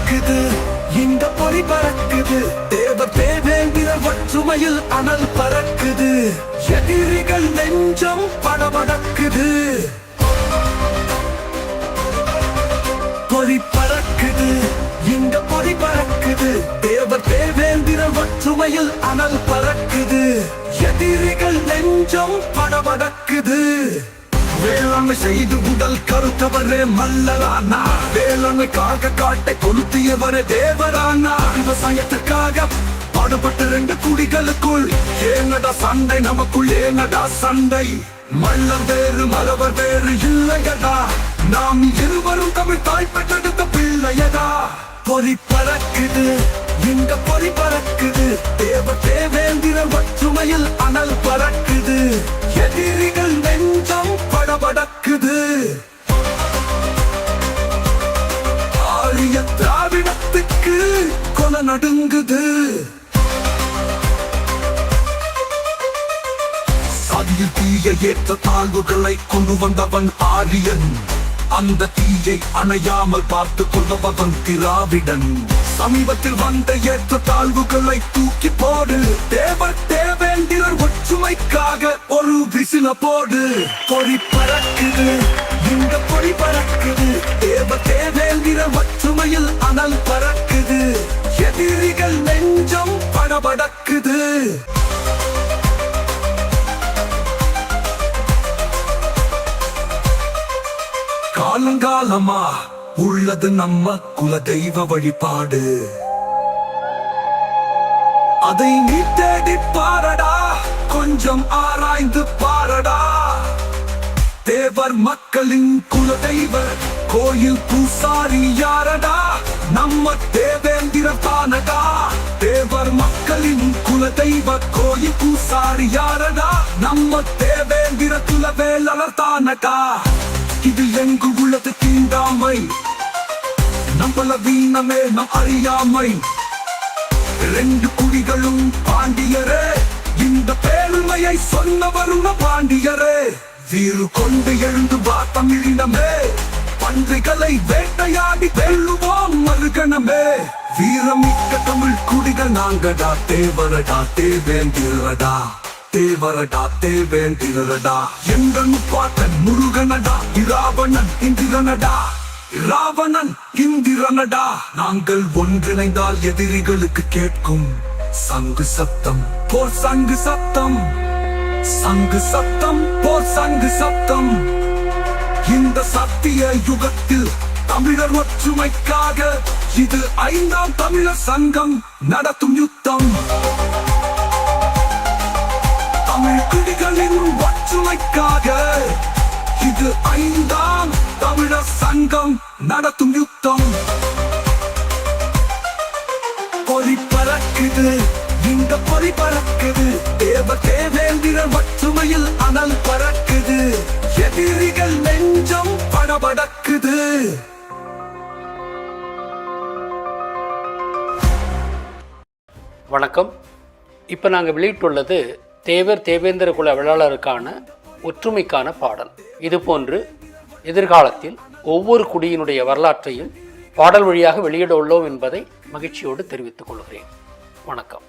பறக்குது, இந்த பொறி பறக்குது. தேவர் தேவேந்திரர் ஒற்றுமையில் அனல் பறக்குது. எதிரிகள் நெஞ்சம் படபடக்குது. பொறி பறக்குது, இந்த பொறி பறக்குது. தேவர் தேவேந்திரர் ஒற்றுமையில் அனல் பறக்குது. எதிரிகள் நெஞ்சம் படபடக்குது. வேளாண்மை செய்து உடல் கருத்தவரே மல்லரானா. வேளாண்மைக்காக காட்டை கொளுத்தியவரே தேவரானா. விவசாயத்திற்காக பாடுபட்ட 2 குடிகளுக்குள் ஏனடா சண்டை, நமக்குள் ஏனடா சண்டை? மல்லர் வேறு மலவர் வேறு இல்லையடா, நாம் இருவரும் தமிழ் தாய் பெற்றெடுத்த பிள்ளையடா. பொறி பறக்குது, இந்த பொறி பறக்குது. தேவர் தேவேந்திரர் ஒற்றுமையில் அனல் பறக்குது. எதிரிகள் நெஞ்சம் படபடக்குது. ஆரிய திராவிடத்துக்கு கொலை நடுங்குது. சதியில் தீய ஏற்ற தாழ்வுகளை கொண்டு வந்தவன் ஆரியன். அந்த தீயை அணையாமல் பார்த்து கொள்பவன் திராவிடன். சமீபத்தில் வந்த ஏற்ற தாழ்வுகளை தூக்கி போடு. தேவர் தேவேந்திரர் ஒற்றுமைக்காக ஒரு விசில போடு. பொறி பறக்குது, இந்த பொறி பறக்குது. தேவர் தேவேந்திரர் ஒற்றுமையில் அனல் பறக்குது. எதிரிகள் நெஞ்சம் படபடக்குது. காலங்காலமா உள்ளது நம்ம குல தெய்வ வழிபாடு. அதை நீ தேடி பாரடா, கொஞ்சம் ஆராய்ந்து பாரடா. தேவர் மக்களின் குல தெய்வ கோயில் பூசாரி யாரடா? நம்ம தேவேந்திர தானடா. தேவர் மக்களின் குல தெய்வ கோயில் பூசாரி யாரடா? நம்ம தேவேந்திர குலவேலர் தானடா. இது எங்கு உள்ளது தீண்டாமை, நம்மள வீணமே நம் அறியாமை. 2 குடிகளும் பாண்டியரே, இந்த பெருமையை சொன்னவரும் பாண்டியரே. வீறு கொண்டு எழுந்து வா தமிழினமே, பன்றிகளை வேட்டையாடி வெல்லுவோம் மறுகணமே. வீரமிக்க தமிழ் குடிகள் நாங்கடா. தேவரடா தேவேந்திரடா, தேவரடா தேவேந்திரடா. எங்கள் முப்பாட்டன் முருகனடா, இராவணன் இந்திரனடா. இராவணன் இந்திரனடா. நாங்கள் ஒன்றிணைந்தால் எதிரிகளுக்கு கேட்கும் சங்கு சத்தம், போர் சங்கு சத்தம். சங்கு சத்தம், போர் சங்கு சத்தம். இந்த சத்திய யுகத்தில் தமிழர் ஒற்றுமைக்காக இது 5ஆம் தமிழர் சங்கம் நடத்தும் யுத்தம். தமிழ் குடிகளின் ஒற்றுமைக்காக இது 5ஆம் தமிழர் சங்கம் நடத்தும் யுத்தம். பொறி பறக்குது, இந்த பொறி பறக்குது. தேவர் தேவேந்திரர் ஒற்றுமையில் அனல் பறக்குது. எதிரிகள் நெஞ்சம் படபடக்குது. வணக்கம். இப்போ நாங்கள் வெளியிட்டுள்ளது தேவர் தேவேந்திர குல வேளாளருக்கான ஒற்றுமைக்கான பாடல். இதுபோன்று எதிர்காலத்தில் ஒவ்வொரு குடியினுடைய வரலாற்றையும் பாடல் வழியாக வெளியிட உள்ளோம் என்பதை மகிழ்ச்சியோடு தெரிவித்துக் கொள்கிறேன். வணக்கம்.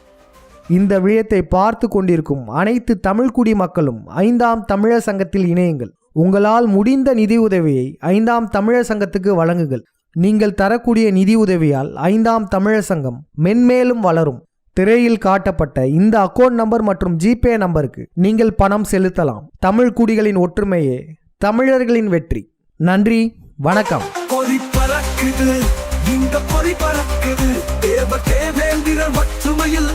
இந்த விழயத்தை பார்த்து கொண்டிருக்கும் அனைத்து தமிழ் குடி மக்களும் 5ஆம் தமிழர் சங்கத்தில் இணையுங்கள். உங்களால் முடிந்த நிதி உதவியை 5ஆம் தமிழர் சங்கத்துக்கு வழங்குங்கள். நீங்கள் தரக்கூடிய நிதி உதவியால் 5ஆம் தமிழர் சங்கம் மென்மேலும் வளரும். திரையில் காட்டப்பட்ட இந்த அக்கவுண்ட் நம்பர் மற்றும் ஜிபே நம்பருக்கு நீங்கள் பணம் செலுத்தலாம். தமிழ் குடிகளின் ஒற்றுமையே தமிழர்களின் வெற்றி. நன்றி, வணக்கம். பொறி பறக்குது, இந்த பொறி பறக்குது. தேவர் தேவேந்திரர் ஒற்றுமையில்